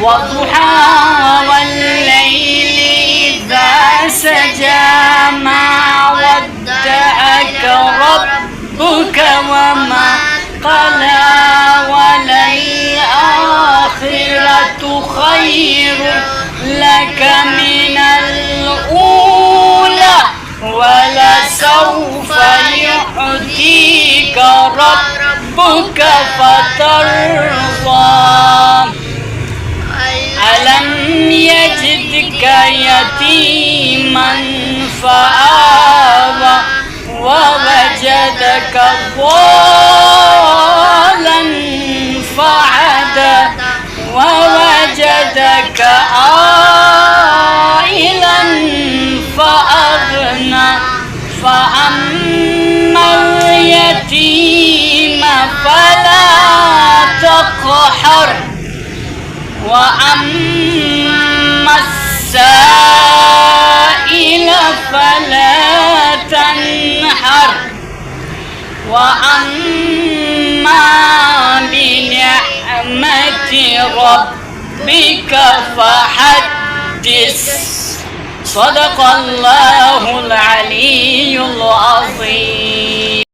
والضحى والليل إذا سجى ما ودعك ربك وما قلى وللآخرة خير لك من الأولى ولسوف يعطيك ربك فترضى ألم يجدك يتيما فآوى ووجدك ضالا فهدى ووجدك عائلا فأغنى فأما اليتيم فلا تقهر وأما السائل فلا تنهر وأما بنعمة ربك فحدث. صدق الله العلي العظيم.